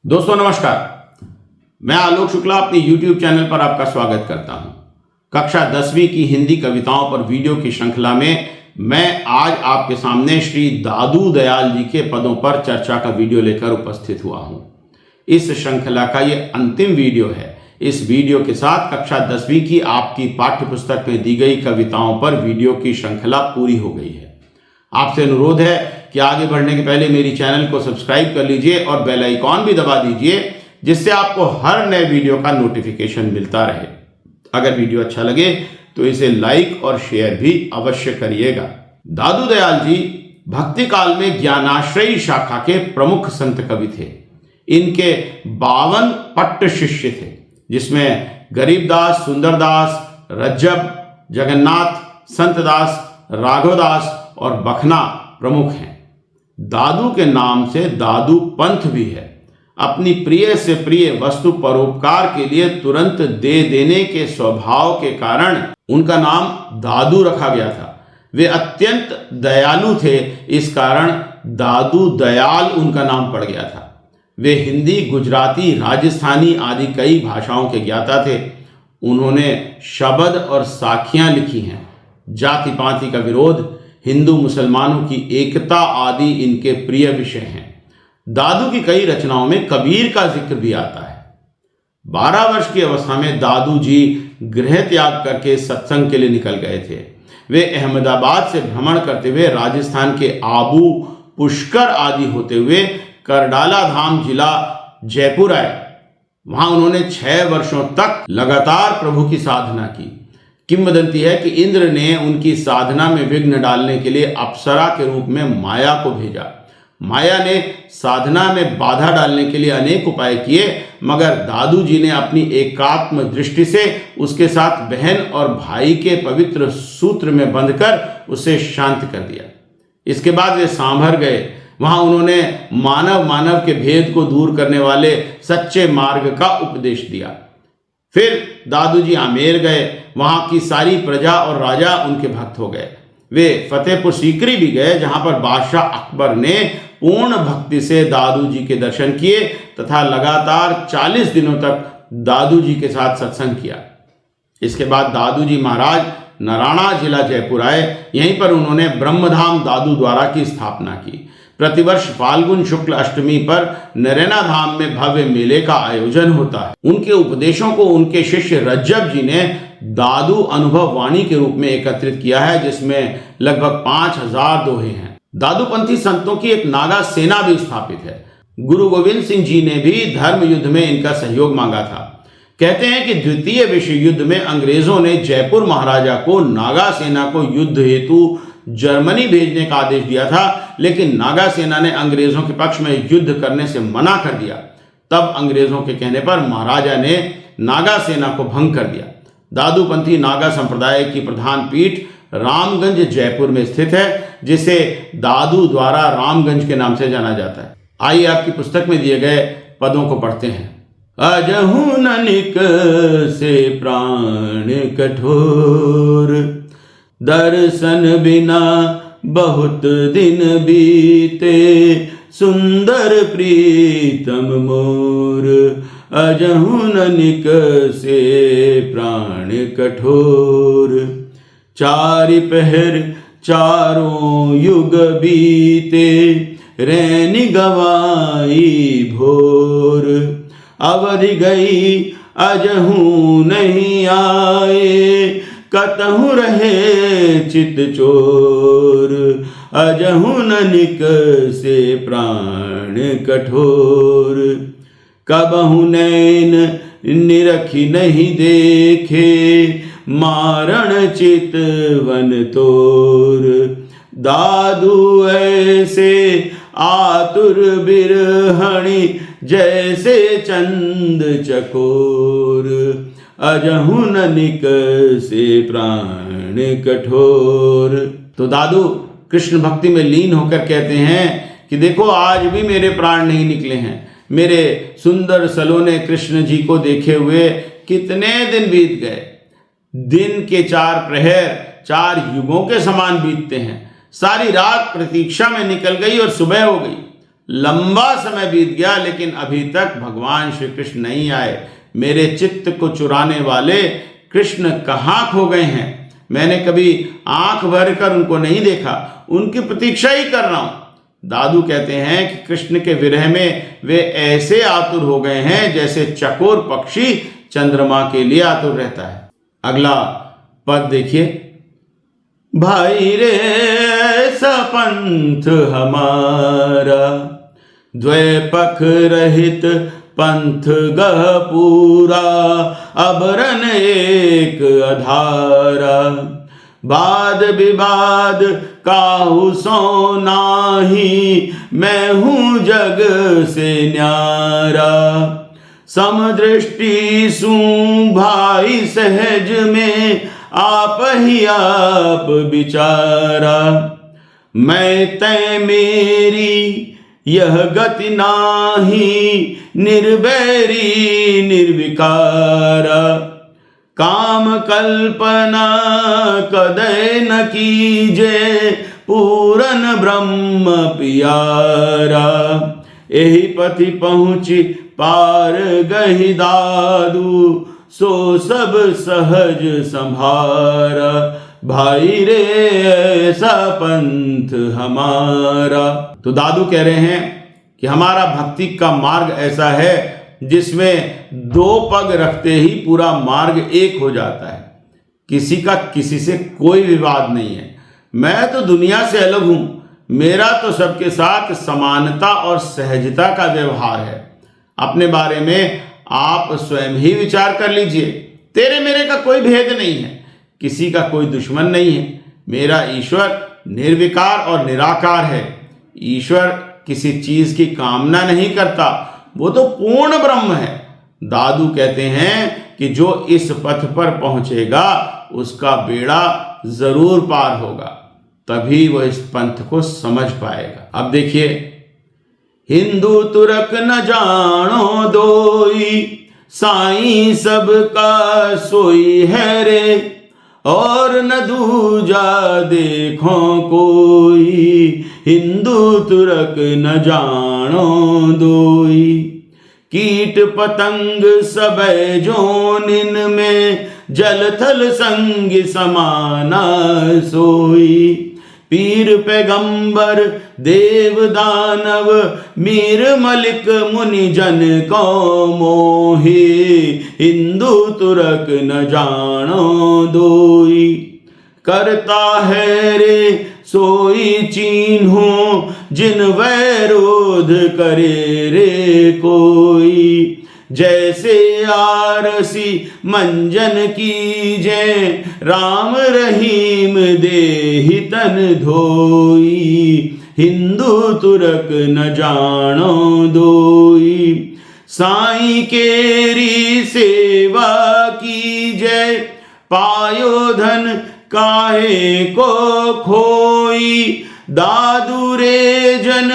दोस्तों नमस्कार, मैं आलोक शुक्ला अपने YouTube चैनल पर आपका स्वागत करता हूं। कक्षा 10वीं की हिंदी कविताओं पर वीडियो की श्रृंखला में मैं आज आपके सामने श्री दादू दयाल जी के पदों पर चर्चा का वीडियो लेकर उपस्थित हुआ हूं। इस श्रृंखला का ये अंतिम वीडियो है। इस वीडियो के साथ कक्षा 10वीं की आपकी पाठ्य पुस्तक में दी गई कविताओं पर वीडियो की श्रृंखला पूरी हो गई है। आपसे अनुरोध है कि आगे बढ़ने के पहले मेरी चैनल को सब्सक्राइब कर लीजिए और बेल आइकॉन भी दबा दीजिए, जिससे आपको हर नए वीडियो का नोटिफिकेशन मिलता रहे। अगर वीडियो अच्छा लगे तो इसे लाइक और शेयर भी अवश्य करिएगा। दादू दयाल जी भक्ति काल में ज्ञानाश्रयी शाखा के प्रमुख संत कवि थे। इनके 52 पट्ट शिष्य थे, जिसमें गरीबदास, सुंदरदास, रज्जब, जगन्नाथ, संतदास, राघवदास और बखना प्रमुख हैं। दादू के नाम से दादू पंथ भी है। अपनी प्रिय से प्रिय वस्तु परोपकार के लिए तुरंत दे देने के स्वभाव के कारण उनका नाम दादू रखा गया था। वे अत्यंत दयालु थे, इस कारण दादू दयाल उनका नाम पड़ गया था। वे हिंदी, गुजराती, राजस्थानी आदि कई भाषाओं के ज्ञाता थे। उन्होंने शब्द और साखियां लिखी हैं। जाति पाति का विरोध, हिंदू मुसलमानों की एकता आदि इनके प्रिय विषय हैं। दादू की कई रचनाओं में कबीर का जिक्र भी आता है। 12 वर्ष की अवस्था में दादू जी गृह त्याग करके सत्संग के लिए निकल गए थे। वे अहमदाबाद से भ्रमण करते हुए राजस्थान के आबू, पुष्कर आदि होते हुए करडाला धाम जिला जयपुर आए। वहां उन्होंने 6 वर्षों तक लगातार प्रभु की साधना की। किंवदंती है कि इंद्र ने उनकी साधना में विघ्न डालने के लिए अप्सरा के रूप में माया को भेजा। माया ने साधना में बाधा डालने के लिए अनेक उपाय किए, मगर दादू जी ने अपनी एकात्म दृष्टि से उसके साथ बहन और भाई के पवित्र सूत्र में बंधकर उसे शांत कर दिया। इसके बाद वे सांभर गए। वहां उन्होंने मानव के भेद को दूर करने वाले सच्चे मार्ग का उपदेश दिया। फिर दादू जी आमेर गए। वहां की सारी प्रजा और राजा उनके भक्त हो गए। वे फतेहपुर सीकरी भी गए, जहां पर बादशाह अकबर ने पूर्ण भक्ति से दादू जी के दर्शन किए तथा लगातार 40 दिनों तक दादू जी के साथ सत्संग किया। इसके बाद दादू जी महाराज नराणा जिला जयपुर आए। यहीं पर उन्होंने ब्रह्मधाम दादू द्वारा की स्थापना की। प्रतिवर्ष फाल्गुन शुक्ल अष्टमी पर नरैना धाम में भव्य मेले का आयोजन होता है। उनके उपदेशों को उनके शिष्य रज्जब जी ने दादू अनुभव वाणी के रूप में एकत्रित किया है, जिसमें लगभग 5000 दोहे हैं। दादूपंथी संतों की एक नागा सेना भी स्थापित है। गुरु गोविंद सिंह जी ने भी धर्म युद्ध में इनका सहयोग मांगा था। कहते हैं कि द्वितीय विश्व युद्ध में अंग्रेजों ने जयपुर महाराजा को नागा सेना को युद्ध हेतु जर्मनी भेजने का आदेश दिया था, लेकिन नागा सेना ने अंग्रेजों के पक्ष में युद्ध करने से मना कर दिया। तब अंग्रेजों के कहने पर महाराजा ने नागा सेना को भंग कर दिया। दादूपंथी नागा संप्रदाय की प्रधान पीठ रामगंज जयपुर में स्थित है, जिसे दादू द्वारा रामगंज के नाम से जाना जाता है। आइए आपकी पुस्तक में दिए गए पदों को पढ़ते हैं। अजहू ननिक से प्राण कठोर, दर्शन बिना बहुत दिन बीते, सुंदर प्रीतम मोर। अजहू ननिक से प्राण कठोर, चारि पहर चारों युग बीते, रैनी गवाई भोर। अवधि गई अजहू नहीं आए, कतहु रहे चित चोर। अजहू ननिक से प्राण कठोर, कबहु नैन निरखी नहीं देखे, मारण चितवन तोर। दादू ऐसे आतुर बिरहणि, जैसे चंद चकोर। अजहू ननिक से प्राण कठोर। तो दादू कृष्ण भक्ति में लीन होकर कहते हैं कि देखो, आज भी मेरे प्राण नहीं निकले हैं। मेरे सुंदर सलोने कृष्ण जी को देखे हुए कितने दिन बीत गए। दिन के 4 प्रहर 4 युगों के समान बीतते हैं। सारी रात प्रतीक्षा में निकल गई और सुबह हो गई। लंबा समय बीत गया लेकिन अभी तक भगवान श्री कृष्ण नहीं आए। मेरे चित्त को चुराने वाले कृष्ण कहाँ खो गए हैं? मैंने कभी आंख भर कर उनको नहीं देखा, उनकी प्रतीक्षा ही कर रहा हूं। दादू कहते हैं कि कृष्ण के विरह में वे ऐसे आतुर हो गए हैं जैसे चकोर पक्षी चंद्रमा के लिए आतुर रहता है। अगला पद देखिए। भाई रे ऐसा पंथ हमारा, द्वैपख रहित पंथ गह पूरा, अबरन एक अधारा, वाद विवाद काहू सो नाही, मैं हूँ जग से न्यारा, समदृष्टि सू भाई सहज में, आप ही आप विचारा, मैं तय मेरी यह गति नाही, निर्वैरी निर्विकारा, काम कल्पना कदय न कीजे, पूरन ब्रह्म पियारा, यही पति पहुँची पार गही दादू, सो सब सहज संभारा, भाई रे ऐसा पंथ हमारा। तो दादू कह रहे हैं कि हमारा भक्ति का मार्ग ऐसा है जिसमें दो पग रखते ही पूरा मार्ग एक हो जाता है। किसी का किसी से कोई विवाद नहीं है। मैं तो दुनिया से अलग हूं, मेरा तो सबके साथ समानता और सहजता का व्यवहार है। अपने बारे में आप स्वयं ही विचार कर लीजिए। तेरे मेरे का कोई भेद नहीं है, किसी का कोई दुश्मन नहीं है। मेरा ईश्वर निर्विकार और निराकार है। ईश्वर किसी चीज की कामना नहीं करता, वो तो पूर्ण ब्रह्म है। दादू कहते हैं कि जो इस पथ पर पहुंचेगा उसका बेड़ा जरूर पार होगा, तभी वह इस पंथ को समझ पाएगा। अब देखिए, हिंदू तुरक न जानो दोई, साईं सबका सोई है रे, और न दूजा देखो कोई, हिंदू तुरक न जानो दोई, कीट पतंग सबे जोनिन में, जल थल संग समाना सोई, पीर पैगंबर देव दानव, मीर मलिक मुनि जन को मोहे, हिंदू तुरक न जानो दोई, करता है रे सोई चीन्हो, जिन वैरोध करे रे कोई, जैसे आरसी मंजन कीजे, राम रहीम देहि तन धोई, हिंदू तुरक न जानो दोई, साईं केरी सेवा कीजे, पायो धन काहे को खोई, दादू रे जन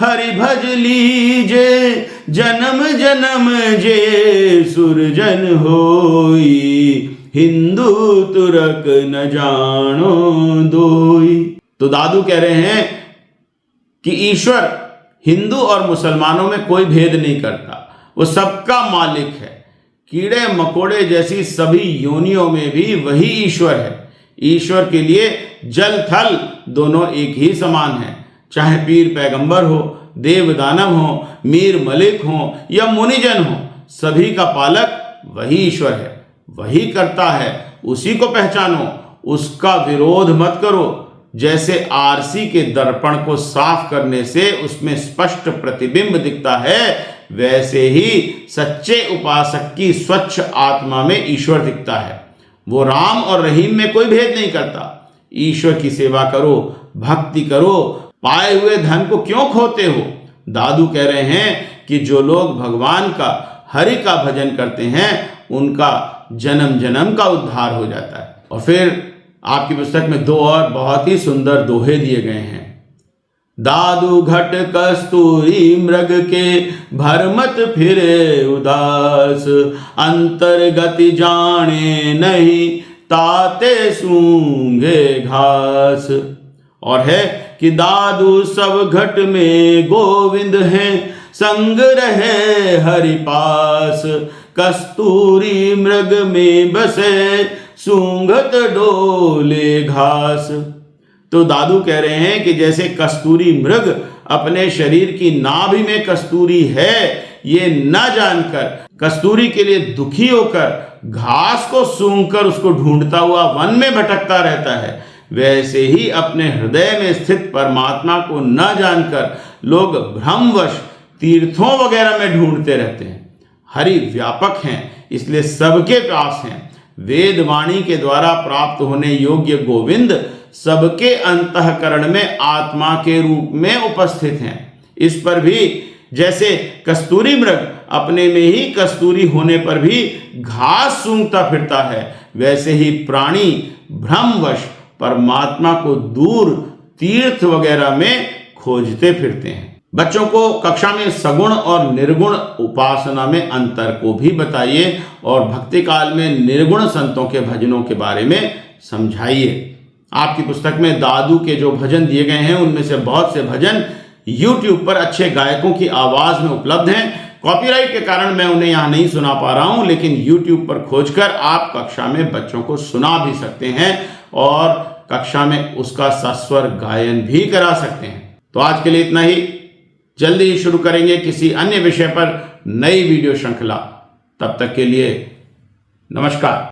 हरि भज लीजे, जन्म जन्म जे सुरजन होई, हिंदू तुरक न जानो दोई। तो दादू कह रहे हैं कि ईश्वर हिंदू और मुसलमानों में कोई भेद नहीं करता, वो सबका मालिक है। कीड़े मकोड़े जैसी सभी योनियों में भी वही ईश्वर है। ईश्वर के लिए जल थल दोनों एक ही समान है। चाहे पीर पैगंबर हो, देव दानव हो, मीर मलिक हो या मुनिजन हो, सभी का पालक वही ईश्वर है, वही करता है। उसी को पहचानो, उसका विरोध मत करो। जैसे आरसी के दर्पण को साफ करने से उसमें स्पष्ट प्रतिबिंब दिखता है, वैसे ही सच्चे उपासक की स्वच्छ आत्मा में ईश्वर दिखता है। वो राम और रहीम में कोई भेद नहीं करता। ईश्वर की सेवा करो, भक्ति करो, पाए हुए धन को क्यों खोते हो। दादू कह रहे हैं कि जो लोग भगवान का, हरि का भजन करते हैं, उनका जन्म जन्म का उद्धार हो जाता है। और फिर आपकी पुस्तक में दो और बहुत ही सुंदर दोहे दिए गए हैं। दादू घट कस्तूरी मृग के, भरमत फिरे उदास, अंतर्गति जाने नहीं, ताते सूंघे घास। और है कि दादू सब घट में गोविंद हैं, संग रहे हरि पास, कस्तूरी मृग में बसे, सूंघत डोले घास। तो दादू कह रहे हैं कि जैसे कस्तूरी मृग अपने शरीर की नाभि में कस्तूरी है ये न जानकर कस्तूरी के लिए दुखी होकर घास को सूंघकर उसको ढूंढता हुआ वन में भटकता रहता है, वैसे ही अपने हृदय में स्थित परमात्मा को न जानकर लोग भ्रमवश तीर्थों वगैरह में ढूंढते रहते हैं। हरि व्यापक हैं, इसलिए सबके पास हैं। वेद वाणी के द्वारा प्राप्त होने योग्य गोविंद सबके अंतःकरण में आत्मा के रूप में उपस्थित हैं। इस पर भी जैसे कस्तूरी मृग अपने में ही कस्तूरी होने पर भी घास सूंघता फिरता है, वैसे ही प्राणी भ्रमवश परमात्मा को दूर तीर्थ वगैरह में खोजते फिरते हैं। बच्चों को कक्षा में सगुण और निर्गुण उपासना में अंतर को भी बताइए और भक्ति काल में निर्गुण संतों के भजनों के बारे में समझाइए। आपकी पुस्तक में दादू के जो भजन दिए गए हैं उनमें से बहुत से भजन YouTube पर अच्छे गायकों की आवाज में उपलब्ध हैं। कॉपीराइट के कारण मैं उन्हें यहाँ नहीं सुना पा रहा हूँ, लेकिन YouTube पर खोजकर आप कक्षा में बच्चों को सुना भी सकते हैं और कक्षा में उसका सस्वर गायन भी करा सकते हैं। तो आज के लिए इतना ही। जल्दी ही शुरू करेंगे किसी अन्य विषय पर नई वीडियो श्रृंखला। तब तक के लिए नमस्कार।